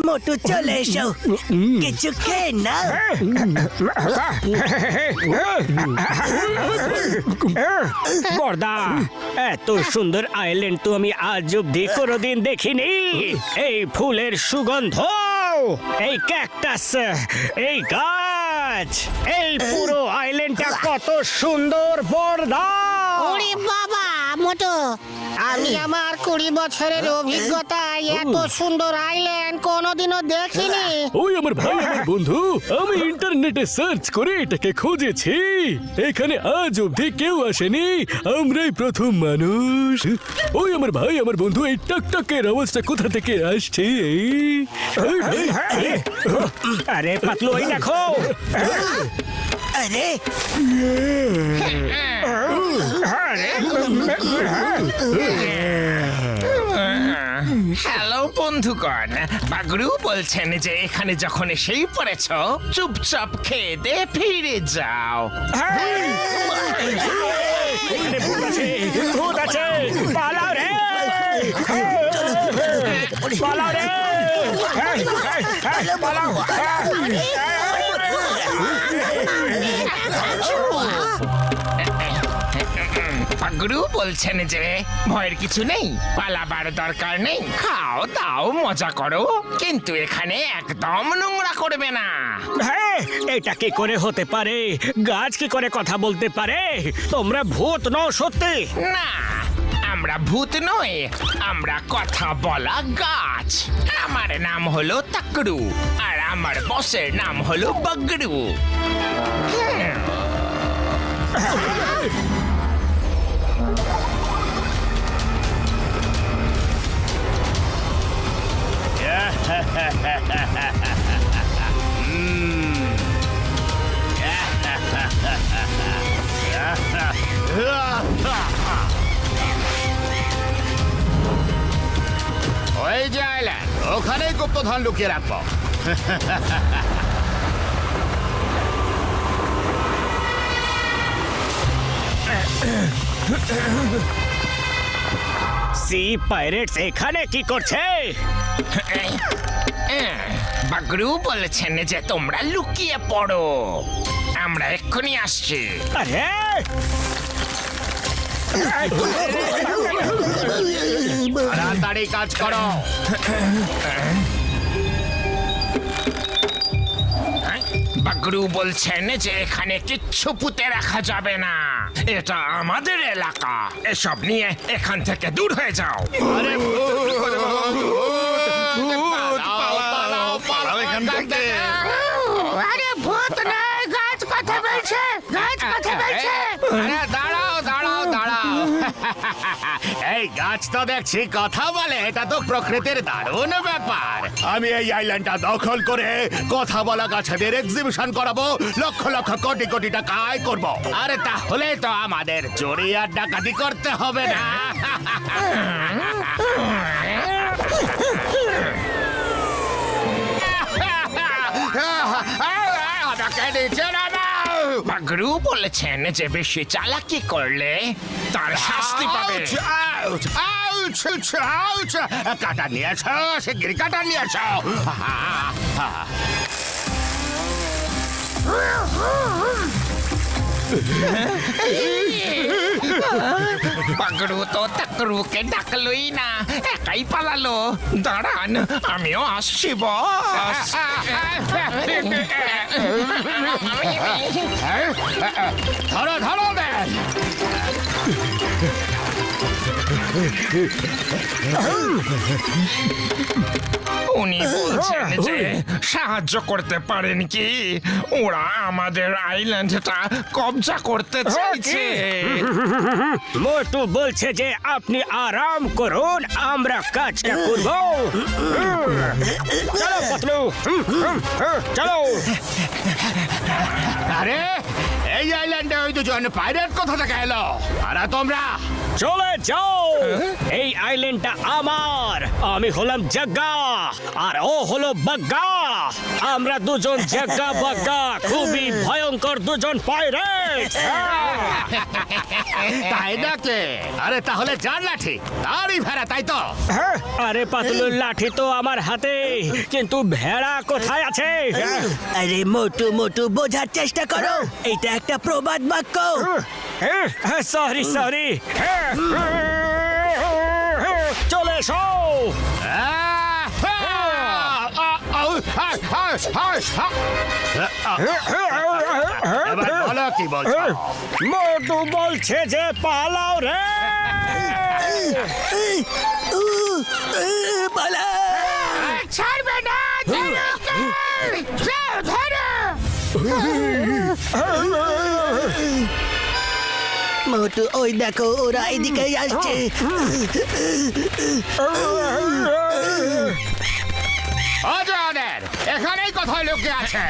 মোটু চলে এসো, কিছু খেয়ে নাও। বর্দা, এত সুন্দর আইল্যান্ড তো আমি আজ অব্দি কোনোদিন দেখিনি। এই ফুলের সুগন্ধ, এই ক্যাকটাস, এই গাছ, এই পুরো আইল্যান্ডটা কত সুন্দর বর্দা। ওরে বাবা মোটু, আমি আমার 20 বছরের অভিজ্ঞতায় এত সুন্দর আইল্যান্ড কোনোদিনও দেখিনি। ওই আমার ভাই, আমার বন্ধু, আমি ইন্টারনেটে সার্চ করে এটাকে খুঁজেছি। এখানে আজ অবধি কেউ আসেনি, আমরাই প্রথম মানুষ। ওই আমার ভাই, আমার বন্ধু, এই টকটকের আওয়াজটা কোথা থেকে আসছে? আরে পাতলু, ওই দেখো। আরে হ্যালো বন্ধুগণ, বাগরু বলছেন যে এখানে যখন এসেই পড়েছ, চুপচাপ খেয়ে দে ফিরে যাও। এখানে ভূত আছে, ভূত আছে, পালাও রে, পালাও রে, পালাও। বাগরু বলছেন যে ভয়ের কিছু নেই, পালাবার দরকার নেই, খাও দাও মজা করো, কিন্তু এখানে একদম নোংরা করবে না। হ্যাঁ, এটা কি করে হতে পারে? গাছ কি করে কথা বলতে পারে? তোমরা ভূত নও সত্যি? না, আমরা ভূত নই, আমরা কথা বলা গাছ। আমার নাম হলো তাকরু, আর আমার বসের নাম হলো বাগরু। ওই যে আইল্যান্ড, ওখানেই গুপ্তধন লুকিয়ে রাখবো। সি পাইরেটস এখানে কি করছে? বাগরু বলেছেন যে তোমরা লুকিয়ে পড়ো, আমরা এক্ষুনি আসছি। আরে তাড়াতাড়ি কাজ করো। বাগরু বলছেন যে এখানে কিচ্ছু পুঁতে রাখা যাবে না, এটা আমাদের এলাকা, এসব নিয়ে এখান থেকে দূর হয়ে যাও। আরে পালাও এখান থেকে। আরে ভূত নয়, গাছ কথা বলছে, গাছ কথা বলছে। আরে দাঁড়াও দাঁড়াও দাঁড়াও, এই গাছ তো দেখছি কথা বলে, এটা তো প্রকৃতির দারুণ ব্যাপার। আমি এই আইল্যান্ডটা দখল করে কথা বলা গাছেদের এক্সিবিশন করাবো, লক্ষ লক্ষ কোটি কোটি টাকা আয় করবো। আরে তাহলে তো আমাদের চুরি আর ডাকাতি করতে হবে না। আমাকে নিচে নামাও। বাগরু বলেছেন যে বেশি চালাকি করলে তার শাস্তি পাবে। Ouch, ouch, ouch, ouch. কাটা নিয়েছ, শিগগিরি কাটা নিয়েছ। বাগরু তো তাকরুকে ডাকলই না, একাই পালালো। দাঁড়ান, আমিও আসছি বস। ধরো ধরো দেন। উনি বলছেন যে সাহায্য করতে পারেন কি? ওরা আমাদের আইল্যান্ডটা কবজা করতে চাইছে। মোটু বলছে যে আপনি আরাম করুন, আমরা কাজটা করব। চলো পাতলু, চলো। আরে এই আইল্যান্ডে ওই দুজন পাইরেট কোথা থেকে এলো? আর তোমরা চলে যাও, এই আইল্যান্ডটা আমার। আমি হলাম জগ্গা আর ও হলো বাগ্গা। আমরা দুজন জাগা বাগা খুবই ভয়ঙ্কর দুজন পাইরেট। তাই নাকি? আরে তাহলে যার লাঠি তারই ভেড়া, তাই তো? আরে পাতলুর লাঠি তো আমার হাতে, কিন্তু ভেড়া কোথায় আছে? আরে মোটু মোটু বোঝার চেষ্টা করো, এটা একটা প্রবাদ বাক্য। সরি সরি, চলে এসো। এবার বলো কি বলছো? মোটু বলছে যে পালাও রে। পালা। ছাড়বে না, মোটু ওই দেখো, ওরা এদিকেই আসছে। অজয়ের এখানেই কোথায় লুকিয়ে আছে?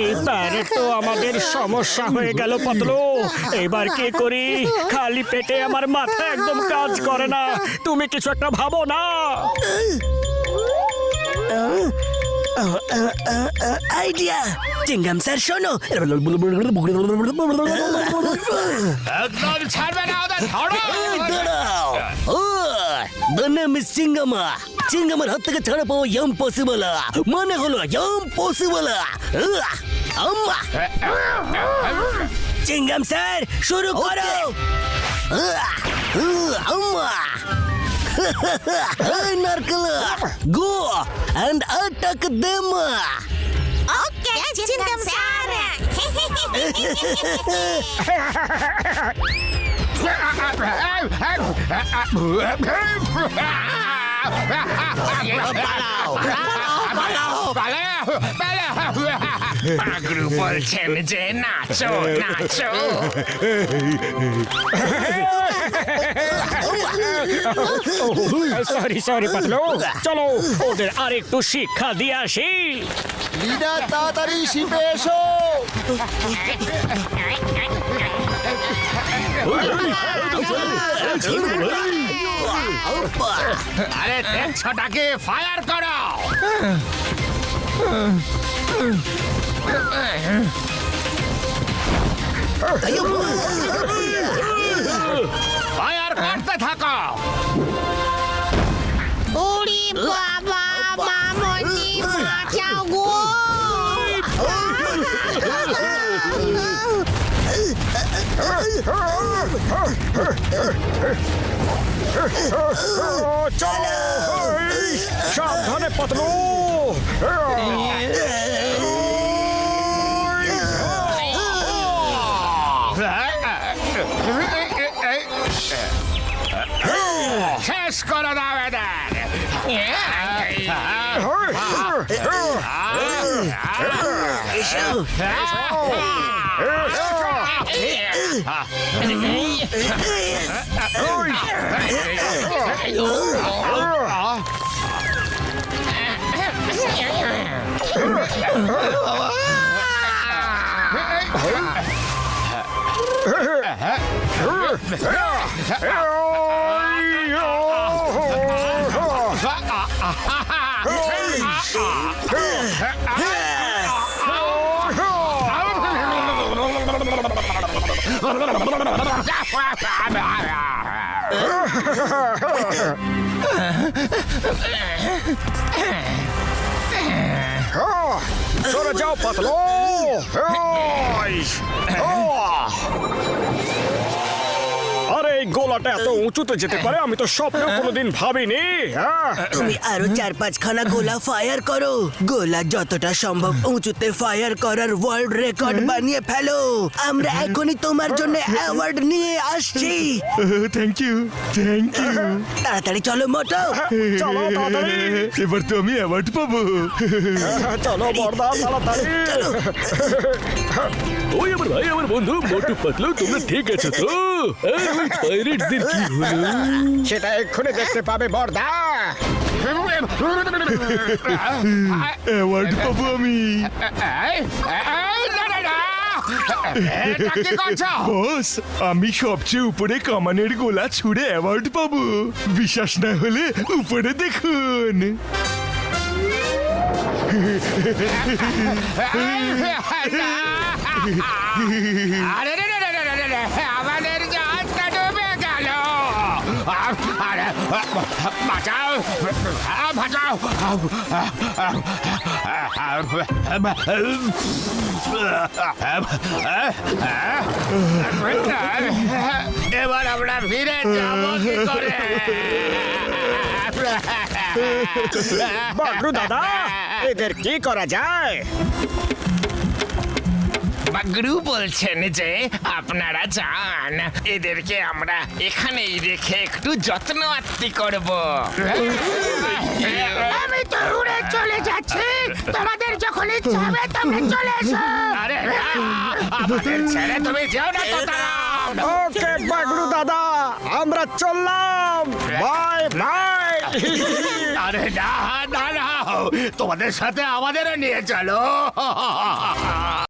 এইবারে তো আমাদের সমস্যা হয়ে গেল পাতলু। এবার কি করি? খালি পেটে আমার মাথা একদম কাজ করে না। তুমি কিছু একটা ভাবো না। আইডিয়া। চিংগাম স্যার শোনো, একদম ছাড়বে না ওদের, ধরো। দাঁড়াও। ও দনে মিস চিংগামা, চিংগামার হাত থেকে ছাড়া পাওয়া ইম্পসিবল, মানে হলো ইম্পসিবল। আম্মা চিংগাম স্যার শুরু করো। আম্মা নারকেল, go and attack them. Okay Chingum sir. পাগলু বলছেন যে নাচো নাচো। সরি সরি পাতলু, চলো ওদের আরেকটু শিক্ষা দিয়ে আসি। লিডার তাড়াতাড়ি শিপে এসো। আরে দেখছোটাকে ফায়ার করো। ফায়ার করতে থাকো। ওরে বাবা, মামনি বাঁচাও গো। চলো সাবধানে পাতলু। শেষ করে দাও এদের। এসো। সরে যাও পাতলু। আরে এই গোলাটা এত উঁচুতে যেতে পারে আমি তো স্বপ্নেও কোনোদিন ভাবিনি। তুমি আরো 4-5 খানা গোলা ফায়ার করো। গোলা যতটা সম্ভব উঁচুতে ফায়ার করার ওয়ার্ল্ড রেকর্ড বানিয়ে ফেলো। আমরা এখনই তোমার জন্য অ্যাওয়ার্ড নিয়ে আসছি। Thank you, thank you. তাড়াতাড়ি চলো মোটো। চলো তাড়াতাড়ি, এবার তো আমি অ্যাওয়ার্ড পাবো। চলো বড়দা তাড়াতাড়ি। ওই আমার ভাই আমার বন্ধু মোটু পাতলু, তোমরা ঠিক আছো তো? ওই পাইরেট কিডসদের কি হলো সেটা এক্ষুনি দেখতে পাবে বর্দা। অ্যাওয়ার্ড পাবো আমি বস আমি সবচেয়ে উপরে কামানের গোলা ছুঁড়ে অ্যাওয়ার্ড পাবো। বিশ্বাস না হলে উপরে দেখুন। আরে রে রে রে রে রে রে, আমাদের জাহাজটা ডুবে গেল। আরে বাঁচাও, বাঁচাও। এবার আমরা ফিরে যাবো কি করে? বাগরু দাদা, এদের কি করা যায়? বাগরু বলছেন যে আপনারা যান, এদেরকে আমরা এখানেই রেখে একটু যত্ন আত্তি করব। আমি তো উড়ে চলে যাচ্ছি, তোমাদের যখন ইচ্ছা হবে তোমরা চলে এসো। আরে না, আমাদের ছেড়ে তুমি যেও না তো দাঁড়াও। ওকে বাগরু দাদা, আমরা চললাম। Bye bye. আরে না, দাঁড়াও, তোমাদের সাথে আমাদেরও নিয়ে চলো।